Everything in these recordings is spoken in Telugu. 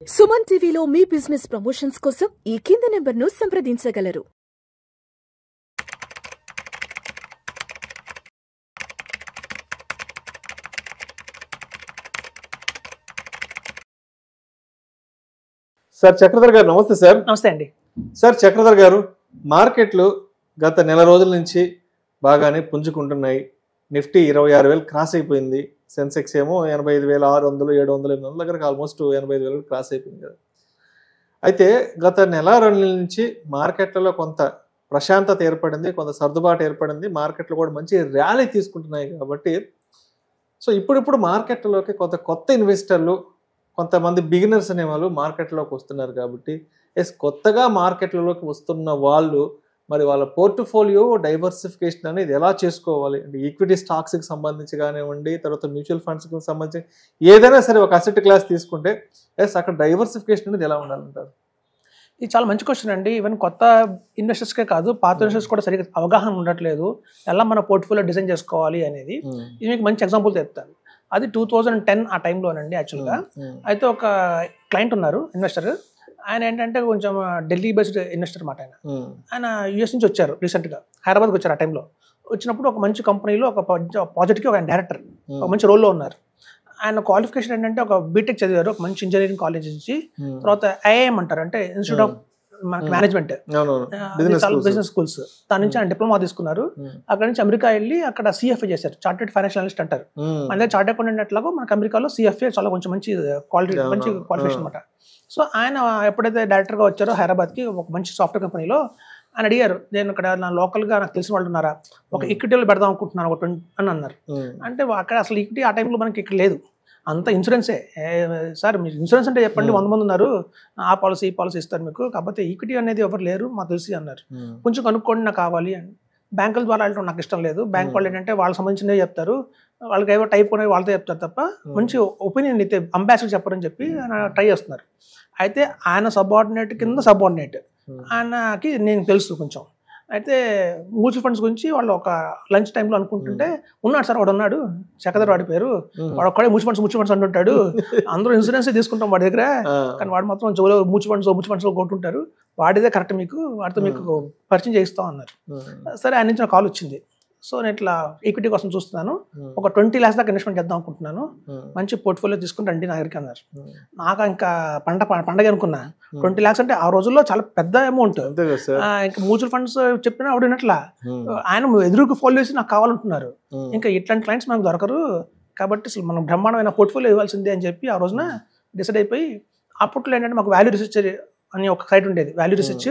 సుమన్ టీవీలో మీ బిజినెస్ ప్రమోషన్స్ కోసం ఈ కింది నెంబర్ను సంప్రదించగలరు. సార్ చక్రధర్ గారు నమస్తే సార్. నమస్తే అండి. సార్ చక్రధర్ గారు, మార్కెట్లు గత నెల రోజుల నుంచి బాగానే పుంజుకుంటున్నాయి. నిఫ్టీ 26,000 క్రాస్ అయిపోయింది. సెన్సెక్స్ ఏమో 85,600 700 800 దగ్గరకు ఆల్మోస్ట్ 85,000 క్రాస్ అయిపోయింది కదా. అయితే గత నెల 2 నెలల నుంచి మార్కెట్లలో కొంత ప్రశాంతత ఏర్పడింది, కొంత సర్దుబాటు ఏర్పడింది. మార్కెట్లు కూడా మంచి ర్యాలీ తీసుకుంటున్నాయి కాబట్టి సో ఇప్పుడిప్పుడు మార్కెట్లోకి కొత్త ఇన్వెస్టర్లు, కొంతమంది బిగినర్స్ అనేవాళ్ళు మార్కెట్లోకి వస్తున్నారు కాబట్టి కొత్తగా మార్కెట్లలోకి వస్తున్న వాళ్ళు మరి వాళ్ళ పోర్ట్ఫోలియో డైవర్సిఫికేషన్ అనేది ఎలా చేసుకోవాలి అంటే ఈక్విటీ స్టాక్స్కి సంబంధించి కానివ్వండి, తర్వాత మ్యూచువల్ ఫండ్స్కి సంబంధించి ఏదైనా సరే ఒక అసెట్ క్లాస్ తీసుకుంటే అక్కడ డైవర్సిఫికేషన్ అనేది ఎలా ఉండాలంటారు? ఇది చాలా మంచి క్వశ్చన్ అండి. ఈవెన్ కొత్త ఇన్వెస్టర్స్కే కాదు, పాత ఇన్వెస్టర్స్ కూడా సరిగ్గా అవగాహన ఉండట్లేదు ఎలా మన పోర్ట్ఫోలియో డిజైన్ చేసుకోవాలి అనేది. ఇది మీకు మంచి ఎగ్జాంపుల్ చెప్తాను. అది 2010 ఆ టైంలోనండి యాక్చువల్గా. అయితే ఒక క్లయింట్ ఉన్నారు, ఇన్వెస్టర్. ఆయన ఏంటంటే కొంచెం ఢిల్లీ బేస్డ్ ఇన్వెస్టర్ అన్నమాట. ఆయన యూఎస్ నుంచి వచ్చారు, రీసెంట్గా హైదరాబాద్కి వచ్చారు. ఆ టైంలో వచ్చినప్పుడు ఒక మంచి కంపెనీలో ఒక ప్రాజెక్ట్కి ఒక డైరెక్టర్ ఒక మంచి రోల్లో ఉన్నారు. ఆయన క్వాలిఫికేషన్ ఏంటంటే ఒక బీటెక్ చదివారు, ఒక మంచి ఇంజనీరింగ్ కాలేజ్ నుంచి. తర్వాత ఐఐఎం అంటారు, అంటే institute of management, business schools. దాని నుంచి ఆయన డిప్లొమా తీసుకున్నారు. అక్కడ నుంచి అమెరికా వెళ్ళి అక్కడ సిఎఫ్ఏ చేశారు, చార్టెడ్ ఫైనాన్షియల్ అనలిస్ట్ అంటారు. అంటే చార్టెడ్ అకౌంటెంట్ అట్లాగో మనకు అమెరికాలో సిఎఫ్ఏ చాలా కొంచెం మంచి క్వాలిఫికేషన్ అనమాట. సో ఆయన ఎప్పుడైతే డైరెక్టర్గా వచ్చారో హైదరాబాద్కి ఒక మంచి సాఫ్ట్వేర్ కంపెనీలో, ఆయన అడిగారు, నేను ఇక్కడ నా లోకల్గా నాకు తెలిసిన వాళ్ళు ఉన్నారా, ఒక ఈక్విటీలో పెడదాం అనుకుంటున్నాను ఒక 20 అని అన్నారు. అంటే అక్కడ అసలు ఈక్విటీ ఆ టైంలో మనకి ఇక్కడ లేదు, అంత ఇన్సూరెన్సే. సార్ మీరు ఇన్సూరెన్స్ అంటే చెప్పండి, 100 మంది ఉన్నారు, ఆ పాలసీ ఈ పాలసీ ఇస్తారు మీకు, కాకపోతే ఈక్విటీ అనేది ఎవరు లేరు మాకు తెలిసి అన్నారు. కొంచెం కనుక్కోండి నాకు కావాలి అని. బ్యాంకుల ద్వారా వెళ్ళడం నాకు ఇష్టం లేదు, బ్యాంక్ వాళ్ళు ఏంటంటే వాళ్ళకి సంబంధించినవి చెప్తారు, వాళ్ళకి ఏవో టైప్ కొనే వాళ్ళతో చెప్తారు తప్ప మంచి ఒపీనియన్ అయితే అంబాసిడర్ చెప్పరని చెప్పి ఆయన ట్రై చేస్తున్నారు. అయితే ఆయన సబార్డినేట్ కింద సబార్డినేట్ ఆయనకి నేను తెలుసు కొంచెం. అయితే మ్యూచువల్ ఫండ్స్ గురించి వాళ్ళు ఒక లంచ్ టైంలో అనుకుంటుంటే, ఉన్నాడు సార్ వాడు ఉన్నాడు, చక్రధర్ వాడి పేరు, వాడు ఒక్కడే మ్యూచువల్ ఫండ్స్ అంటుంటాడు, అందరూ ఇన్సూరెన్స్ తీసుకుంటాం వాడి దగ్గర, కానీ వాడు మాత్రం జోలో మ్యూచువల్ ఫండ్స్లో కొట్టుంటారు, వాడిదే కరెక్ట్, మీకు వాడితో మీకు పరిచయం చేయిస్తాం అన్నారు. సరే, ఆయన నుంచి నాకు కాల్ వచ్చింది. సో నేను ఇట్లా ఈక్విటీ కోసం చూస్తున్నాను, ఒక 20 lakhs దాకా ఇన్వెస్ట్మెంట్ చేద్దాం అనుకుంటున్నాను, మంచి పోర్ట్ఫోలియో తీసుకుని రండి నా దగ్గరికి అన్నారు. నాకు ఇంకా పండగ అనుకున్నా. 20 lakhs అంటే ఆ రోజుల్లో చాలా పెద్ద అమౌంట్. ఇంకా మ్యూచువల్ ఫండ్స్ చెప్పినా ఆవిడ వినట్లా, ఆయన ఎదురుకు ఫాలో చేసి నాకు కావాలంటున్నారు. ఇంకా ఇట్లాంటి క్లయింట్స్ మనకు దొరకరు కాబట్టి అసలు మనం బ్రహ్మాండమైన పోర్ట్ఫోలియో ఇవ్వాల్సిందే అని చెప్పి ఆ రోజున డిసైడ్ అయిపోయి, అప్పట్లో ఏంటంటే మాకు వాల్యూ రిసెర్చ్ అని ఒక సైట్ ఉండేది, value research,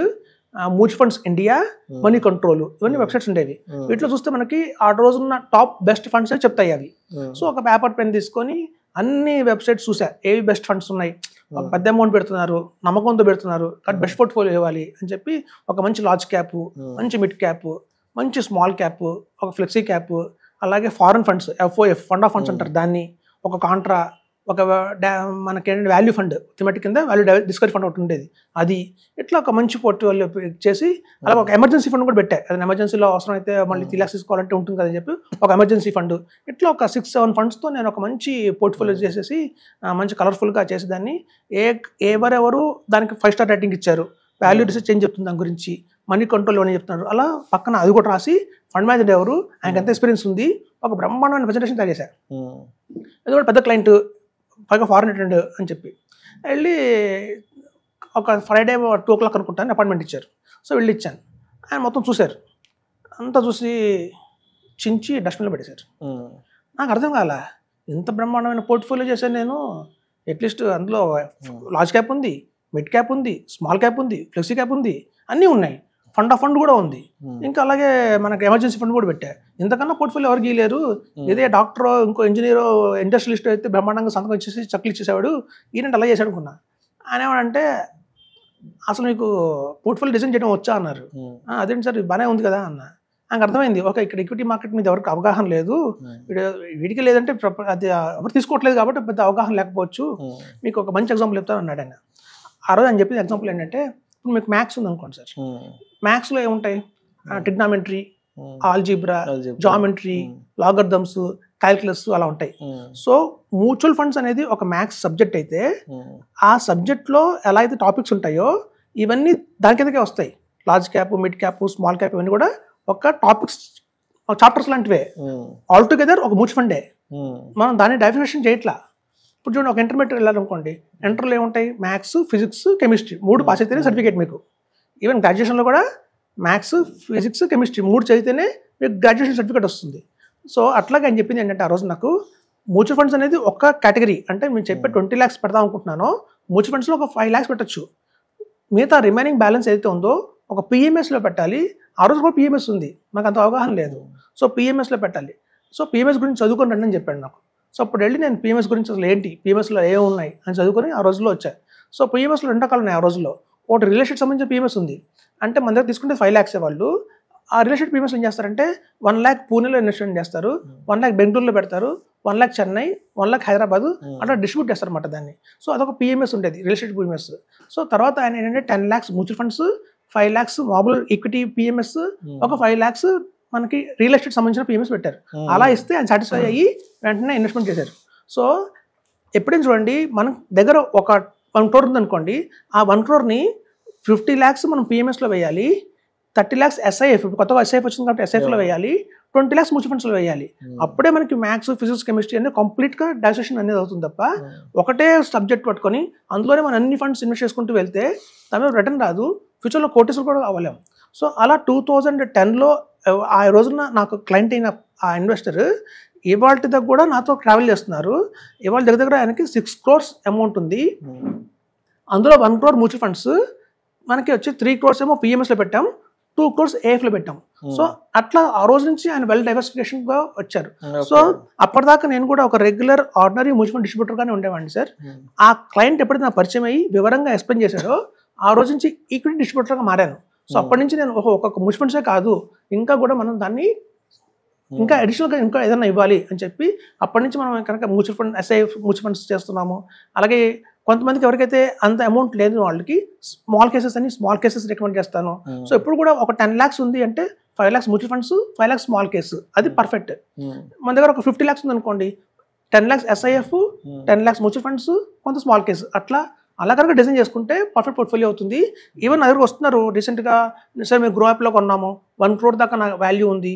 mutual funds India, money control, ఇవన్నీ వెబ్సైట్స్ ఉండేవి. వీటిలో చూస్తే మనకి ఆ రోజున్న టాప్ బెస్ట్ ఫండ్స్ అని చెప్తాయి అవి. సో ఒక పేపర్ పెన్ తీసుకొని అన్ని వెబ్సైట్స్ చూసా, ఏవి బెస్ట్ ఫండ్స్ ఉన్నాయి, ఒక పెద్ద అమౌంట్ పెడుతున్నారు, నమ్మకంతో పెడుతున్నారు, కాబట్టి బెస్ట్ పోర్ట్ఫోలియో ఇవ్వాలి అని చెప్పి ఒక మంచి లార్జ్ క్యాప్, మంచి మిడ్ క్యాప్, మంచి స్మాల్ క్యాప్, ఒక ఫ్లెక్సీ క్యాప్, అలాగే foreign funds, FOF fund of funds అంటారు దాన్ని, ఒక కాంట్రా, ఒక మనకి ఏంటంటే వాల్యూ ఫండ్, థిమాటిక్ కింద వాల్యూ డిస్కవరీ ఫండ్ ఒకటి ఉండేది అది. ఇట్లా ఒక మంచి పోర్ట్ఫోలియో చేసి అలాగే ఒక ఎమర్జెన్సీ ఫండ్ కూడా పెట్టా. అది ఎమర్జెన్సీలో అవసరం అయితే మళ్ళీ 3 lakhs తీసుకోవాలంటే ఉంటుంది కదని చెప్పి ఒక ఎమర్జెన్సీ ఫండ్. ఇట్లా ఒక 6-7 ఫండ్స్తో నేను ఒక మంచి పోర్ట్ఫోలియో చేసేసి మంచి కలర్ఫుల్గా చేసేదాన్ని. ఎవరెవరు దానికి 5 star రేటింగ్ ఇచ్చారు, వాల్యూ రిసెర్చ్ ఏం చెప్తుంది దాని గురించి, మనీ కంట్రోల్ అని చెప్తున్నారు, అలా పక్కన అది కూడా రాసి ఫండ్ మేనేజర్ ఎవరు, ఆయనకి ఎంత ఎక్స్పీరియన్స్ ఉంది, ఒక బ్రహ్మాండమైన ప్రెజెంటేషన్ తయారు చేశారు. అది కూడా పెద్ద క్లయింట్, పైగా ఫారెన్ అటెండ్ అని చెప్పి వెళ్ళి ఒక ఫ్రైడే 2 o'clock అనుకుంటాను అపాయింట్మెంట్ ఇచ్చారు. సో వెళ్ళి ఇచ్చాను. ఆయన మొత్తం చూశారు, అంతా చూసి చించి డస్ట్బిన్లో పెట్టేశారు. నాకు అర్థం కాల, ఇంత బ్రహ్మాండమైన పోర్ట్ఫోలియో చేశాను నేను, అట్లీస్ట్ అందులో లార్జ్ క్యాప్ ఉంది, మిడ్ క్యాప్ ఉంది, స్మాల్ క్యాప్ ఉంది, ఫ్లెక్సీ క్యాప్ ఉంది, అన్నీ ఉన్నాయి, ఫండ్ ఆఫ్ ఫండ్ కూడా ఉంది, ఇంకా అలాగే మనకి ఎమర్జెన్సీ ఫండ్ కూడా పెట్టా. ఇంతకన్నా పోర్ట్ఫోలియో ఎవరు గీయలేరు. ఇదే డాక్టర్, ఇంకో ఇంజనీరో, ఇండస్ట్రియలిస్ట్ అయితే బ్రహ్మాండంగా సంతకం ఇచ్చేసి చక్లు ఇచ్చేసేవాడు, ఈయనంటే అలా చేశాడు అనుకున్నా. ఆయన ఏమంటే, అసలు మీకు పోర్ట్ఫోలియో డిజైన్ చేయడం వచ్చా అన్నారు. అదేంటి సార్ బాగానే ఉంది కదా అన్న. నాకు అర్థమైంది, ఓకే ఇక్కడ ఈక్విటీ మార్కెట్ మీద ఎవరికి అవగాహన లేదు, వీడికి లేదంటే అది ఎవరు తీసుకోవట్లేదు కాబట్టి పెద్ద అవగాహన లేకపోవచ్చు, మీకు ఒక మంచి ఎగ్జాంపుల్ చెప్తాను అన్నాడు ఆయన. ఆ రోజు ఆయన చెప్పిన ఎగ్జాంపుల్ ఏంటంటే, ఇప్పుడు మీకు మ్యాథ్స్ ఉంది అనుకోండి సార్, మ్యాథ్స్లో ఏముంటాయి, trigonometry, algebra, geometry, logarithms, calculus అలా ఉంటాయి. సో మ్యూచువల్ ఫండ్స్ అనేది ఒక మ్యాథ్స్ సబ్జెక్ట్ అయితే ఆ సబ్జెక్ట్లో ఎలా అయితే టాపిక్స్ ఉంటాయో ఇవన్నీ దాని కిందకే వస్తాయి. Large cap, mid cap, small cap ఇవన్నీ కూడా ఒక టాపిక్స్ చాప్టర్స్ లాంటివే. ఆల్ టుగెదర్ ఒక మ్యూచువల్ ఫండే. మనం దాన్ని డైఫినేషన్ చేయట్లా. ఇప్పుడు చూడండి, ఒక ఇంటర్మీడియట్ వెళ్ళాలనుకోండి, ఇంటర్లో ఏముంటాయి? మ్యాథ్స్, ఫిజిక్స్, కెమిస్ట్రీ 3 పాస్ అయితేనే సర్టిఫికేట్ మీకు. ఈవెన్ గ్రాడ్యుయేషన్లో కూడా మ్యాథ్స్, ఫిజిక్స్, కెమిస్ట్రీ 3 చదివితేనే మీకు గ్రాడ్యుయేషన్ సర్టిఫికేట్ వస్తుంది. సో అట్లాగే ఆయన చెప్పింది ఏంటంటే, ఆ రోజు నాకు మ్యూచువల్ ఫండ్స్ అనేది ఒక కేటగిరీ. అంటే మేము చెప్పే 20 lakhs పెడదాం అనుకుంటున్నానో మ్యూచువల్ ఫండ్స్లో ఒక 5 lakhs పెట్టచ్చు. మిగతా రిమైనింగ్ బ్యాలెన్స్ ఏదైతే ఉందో ఒక పిఎంఎస్లో పెట్టాలి. ఆ రోజు కూడా పిఎంఎస్ ఉంది, నాకు అంత అవగాహన లేదు. సో పిఎంఎస్లో పెట్టాలి. సో పిఎంఎస్ గురించి చదువుకొని రండి అని చెప్పాడు నాకు. సో అప్పుడు వెళ్ళి నేను పిఎంఎస్ గురించి అసలు ఏంటి, పిఎంఎస్లో ఏమున్నాయి అని చదువుకొని ఆ రోజుల్లో వచ్చాయి. సో పిఎంఎస్లో 2 రకాలు ఉన్నాయి ఆ రోజుల్లో. ఒకటి రియల్ ఎస్టేట్ సంబంధించిన పిఎంఎస్ ఉంది. అంటే మన దగ్గర తీసుకుంటే 5 lakhs వాళ్ళు. ఆ రియల్ ఎస్టేట్ పిఎంఎస్ ఏం చేస్తారంటే 1 lakh పూణేలో ఇన్వెస్ట్మెంట్ చేస్తారు, 1 lakh బెంగళూరులో పెడతారు, 1 lakh చెన్నై, 1 lakh హైదరాబాద్ అట్లా డిస్ట్రిబ్యూట్ చేస్తారు అనమాట దాన్ని. సో అదొక పిఎంఎస్ ఉండేది, రియల్ ఎస్టేట్ పిఎంఎస్. సో తర్వాత ఆయన ఏంటంటే 10 lakhs మ్యూచువల్ ఫండ్స్, 5 lakhs మామూలు ఈక్విటీ పిఎంఎస్, ఒక 5 lakhs మనకి రియల్ ఎస్టేట్ సంబంధించిన పిఎంఎస్ పెట్టారు. అలా ఇస్తే ఆయన సాటిస్ఫై అయ్యి వెంటనే ఇన్వెస్ట్మెంట్ చేశారు. సో ఎప్పుడైనా చూడండి, మన దగ్గర ఒక 1 crore ఉందనుకోండి, ఆ 1 crore 50 lakhs మనం పిఎంఎస్లో వేయాలి, 30 lakhs ఎస్ఐఎఫ్, కొత్తగా ఎస్ఐఎఫ్ వచ్చింది కాబట్టి ఎస్ఐఎఫ్లో వేయాలి, 20 lakhs మ్యూచువల్ ఫండ్స్లో వేయాలి. అప్పుడే మనకి మ్యాథ్స్, ఫిజిక్స్, కెమిస్ట్రీ అనేది కంప్లీట్గా డైజెషన్ అనేది అవుతుంది తప్ప ఒకటే సబ్జెక్ట్ పట్టుకొని అందులోనే మనం అన్ని ఫండ్స్ ఇన్వెస్ట్ చేసుకుంటూ వెళ్తే తమ రిటర్న్ రాదు, ఫ్యూచర్లో కోటీసులు కూడా అవ్వలేము. సో అలా 2010లో ఆ రోజున నాకు క్లయింట్ అయిన ఆ ఇన్వెస్టర్ ఇవాళ దగ్గర కూడా నాతో ట్రావెల్ చేస్తున్నారు. ఇవాళ దగ్గర ఆయనకి 6 crores అమౌంట్ ఉంది. అందులో 1 crore మ్యూచువల్ ఫండ్స్, మనకి వచ్చి 3 crores ఏమో పిఎంఎస్లో పెట్టాం, 2 crores ఏఎఫ్లో పెట్టాం. సో అట్లా ఆ రోజు నుంచి ఆయన వెల్ డైవర్సిఫికేషన్గా వచ్చారు. సో అప్పటిదాకా నేను కూడా ఒక రెగ్యులర్ ఆర్డినరీ మ్యూచువల్ ఫండ్ డిస్ట్రిబ్యూటర్గానే ఉండేవాడిని సార్. ఆ క్లయింట్ ఎప్పుడైతే నాకు పరిచయం అయ్యి వివరంగా ఎక్స్ప్లెయిన్ చేశారో ఆ రోజు నుంచి ఈక్విటీ డిస్ట్రిబ్యూటర్గా మారాను. సో అప్పటి నుంచి నేను ఒక్కొక్క మ్యూచువల్ ఫండ్సే కాదు, ఇంకా కూడా మనం దాన్ని ఇంకా అడిషనల్గా ఇంకా ఏదైనా ఇవ్వాలి అని చెప్పి అప్పటి నుంచి మనం కనుక mutual fund, SIF mutual funds చేస్తున్నాము. అలాగే కొంతమందికి ఎవరికైతే అంత అమౌంట్ లేదు వాళ్ళకి స్మాల్ కేసెస్ రికమెండ్ చేస్తాను. సో ఎప్పుడు కూడా ఒక 10 lakhs ఉంది అంటే 5 lakhs mutual funds, 5 lakhs small case, అది పర్ఫెక్ట్. మన దగ్గర ఒక 50 lakhs ఉంది అనుకోండి, 10 lakhs SIF, 10 lakhs mutual funds, కొంత స్మాల్ కేసు, అలా కనుక డిజైన్ చేసుకుంటే పర్ఫెక్ట్ పోర్ట్ఫోలియో అవుతుంది. ఈవెన్ నా దగ్గర వస్తున్నారు రీసెంట్గా, సార్ మేము గ్రో యాప్లో కొన్నాము, 1 crore దాకా నా వాల్యూ ఉంది,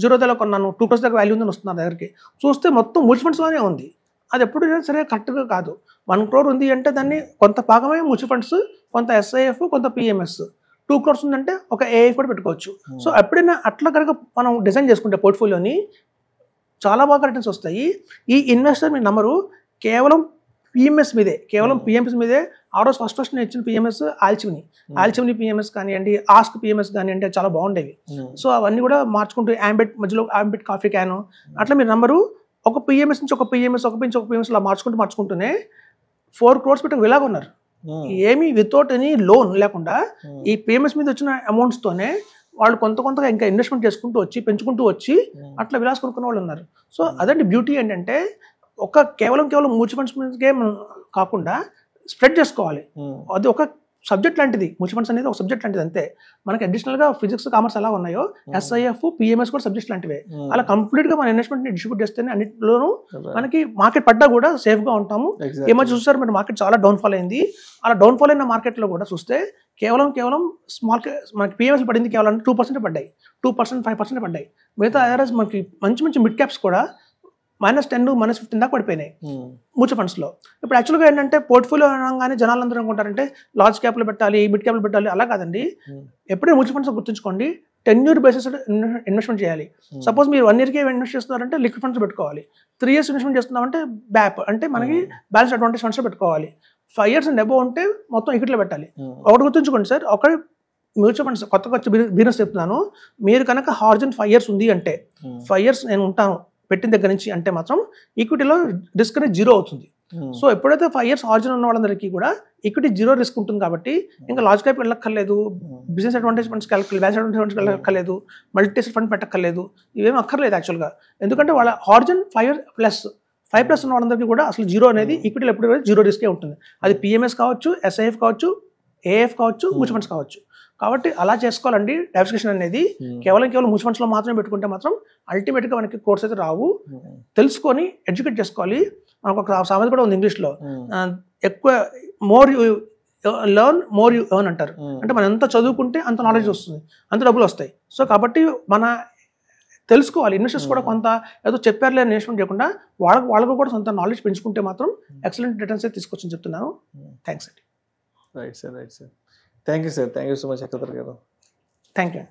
జీరోదాలో కొన్నాను, 2 crores దాకా వాల్యూ ఉందని వస్తున్నారు దగ్గరికి. చూస్తే మొత్తం మ్యూచువల్ ఫండ్స్లోనే ఉంది. అది ఎప్పుడు సరే కరెక్ట్గా కాదు. 1 crore ఉంది అంటే దాన్ని కొంత భాగమే మ్యూచువల్ ఫండ్స్, కొంత ఎస్ఐఎఫ్, కొంత పిఎంఎస్, 2 crores ఉందంటే ఒక ఏఐఎఫ్ కూడా పెట్టుకోవచ్చు. సో ఎప్పుడైనా అట్లా కనుక మనం డిజైన్ చేసుకుంటే పోర్ట్ఫోలియోని చాలా బాగా రిటర్న్స్ వస్తాయి. ఈ ఇన్వెస్టర్ మీ నమ్మరు, కేవలం పిఎంఎస్ మీదే. ఆ రోజు ఫస్ట్ నేను ఇచ్చిన పిఎంఎస్ ఆల్చిమ్ని పిఎంఎస్ కానివ్వండి, ఆస్క్ పిఎంఎస్ కానివ్వండి, చాలా బాగుండేవి. సో అవన్నీ కూడా మార్చుకుంటూ మధ్యలో ఆంబెట్ కాఫీ క్యాను అట్లా మీరు నంబరు ఒక పిఎంఎస్ నుంచి ఒక పిఎంఎస్ అలా మార్చుకుంటూనే 4 crores పెట్టి విలాగా ఉన్నారు. ఏమీ వితౌట్ ఎనీ లోన్ లేకుండా ఈ పిఎంఎస్ మీద వచ్చిన అమౌంట్స్తోనే వాళ్ళు కొంతగా ఇంకా ఇన్వెస్ట్మెంట్ చేసుకుంటూ వచ్చి పెంచుకుంటూ వచ్చి అట్లా విలాస్ కొనుక్కున్న వాళ్ళు ఉన్నారు. సో అదండి బ్యూటీ ఏంటంటే, కేవలం మ్యూచువల్ ఫండ్స్ మీదకే కాకుండా స్ప్రెడ్ చేసుకోవాలి. అది ఒక సబ్జెక్ట్ లాంటిది, మ్యూచువల్ ఫండ్స్ అనేది ఒక సబ్జెక్ట్ లాంటిది అంతే. మనకి అడిషనల్గా ఫిజిక్స్, కామర్స్ ఎలా ఉన్నాయో ఎస్ఐఎఫ్, పిఎంఎస్ కూడా సబ్జెక్ట్ లాంటివే. అలా కంప్లీట్గా మన ఇన్వెస్ట్మెంట్ని డిస్ట్రిబ్యూట్ చేస్తేనే అన్నింటిలోనూ మనకి మార్కెట్ పడ్డా కూడా సేఫ్గా ఉంటాము. ఈ మధ్య చూస్తారు మీరు, మార్కెట్ చాలా డౌన్ఫాల్ అయింది. అలా డౌన్ఫాల్ అయిన మార్కెట్లో కూడా చూస్తే కేవలం మనకి పిఎంఎస్ పడింది కేవలం 2% పడ్డాయి, 2%, 5% పడ్డాయి. మిగతా అదర్స్ మనకి మంచి మిడ్ క్యాప్స్ కూడా -10, -15 దాకా పడిపోయినాయి మ్యూచువల్ ఫండ్స్లో. ఇప్పుడు యాక్చువల్గా ఏంటంటే పోర్ట్ఫోలియో అనగానే జనాలు అందరూ అనుకుంటారంటే లార్జ్ క్యాప్లో పెట్టాలి, మిడ్ క్యాప్లో పెట్టాలి, అలా కాదండి. ఎప్పుడైనా మ్యూచువల్ ఫండ్స్ గుర్తుంచుకోండి, tenure బేసిస్ ఇన్వెస్ట్మెంట్ చేయాలి. సపోజ్ మీరు 1 yearకే ఇన్వెస్ట్ చేస్తున్నారంటే లిక్విడ్ ఫండ్స్ పెట్టుకోవాలి. 3 years ఇన్వెస్ట్మెంట్ చేస్తున్నామంటే బ్యాప్ అంటే మనకి బ్యాలెన్స్ అడ్వాంటేజ్ ఫండ్స్ పెట్టుకోవాలి. 5 years అండ్ అబోవ్ ఉంటే మొత్తం ఈక్విటీలో పెట్టాలి. ఒకటి గుర్తుంచుకోండి సార్, ఒక మ్యూచువల్ ఫండ్స్ కొత్తగా వచ్చి బిజినెస్ చెప్తున్నాను, మీరు కనుక హార్జన్ 5 years ఉంది అంటే 5 years నేను ఉంటాను పెట్టిన దగ్గర నుంచి అంటే మాత్రం ఈక్విటీలో రిస్క్ అనేది 0 అవుతుంది. సో ఎప్పుడైతే 5 years హార్జన్ ఉన్న వాళ్ళందరికీ కూడా ఈక్విటీ 0 రిస్క్ ఉంటుంది కాబట్టి ఇంకా లార్జ్ క్యాప్ వెళ్ళక్కర్లేదు, బిజినెస్ అడ్వాంటేజ్ ఫండ్స్కి వెళ్ళక్కర్లేదు, బ్యాలెన్స్ అడ్వాంటేజ్ ఫండ్స్కి వెళ్ళక్కర్లేదు, మల్టీ ఫండ్ పెట్టక్కర్లేదు, ఇవేమీ అక్కర్లేదు యాక్చువల్గా. ఎందుకంటే వాళ్ళ హార్జన్ 5+ ఉన్న వాళ్ళందరికీ కూడా అసలు 0 అనేది ఈక్విటీలో ఎప్పుడు 0 రిస్కే ఉంటుంది. అది పిఎంఎస్ కావచ్చు, ఎస్ఐఎఫ్ కావచ్చు, ఏఎఫ్ కావచ్చు, మ్యూచువల్ ఫండ్స్ కావచ్చు. కాబట్టి అలా చేసుకోవాలండి డైవర్సిఫికేషన్ అనేది. కేవలం మ్యూచువల్ ఫండ్స్లో మాత్రమే పెట్టుకుంటే మాత్రం అల్టిమేట్గా మనకి కోర్స్ అయితే రావు. తెలుసుకొని ఎడ్యుకేట్ చేసుకోవాలి. మనకు ఒక సామెత కూడా ఉంది ఇంగ్లీష్లో, ఎక్కువ more you learn more you earn అంటారు. అంటే మనం ఎంత చదువుకుంటే అంత నాలెడ్జ్ వస్తుంది, అంత డబ్బులు వస్తాయి. సో కాబట్టి మన తెలుసుకోవాలి. ఇన్వెస్టర్స్ కూడా కొంత ఏదో చెప్పారులే ఇన్వెస్ట్మెంట్ చేయకుండా వాళ్ళకు కూడా సొంత నాలెడ్జ్ పెంచుకుంటే మాత్రం ఎక్సలెంట్ రిటర్న్స్ అయితే తీసుకొచ్చని చెప్తున్నాను. థ్యాంక్స్ అండి. Right sir. Thank you sir. Thank you so much Akshatar గారు. Thank you.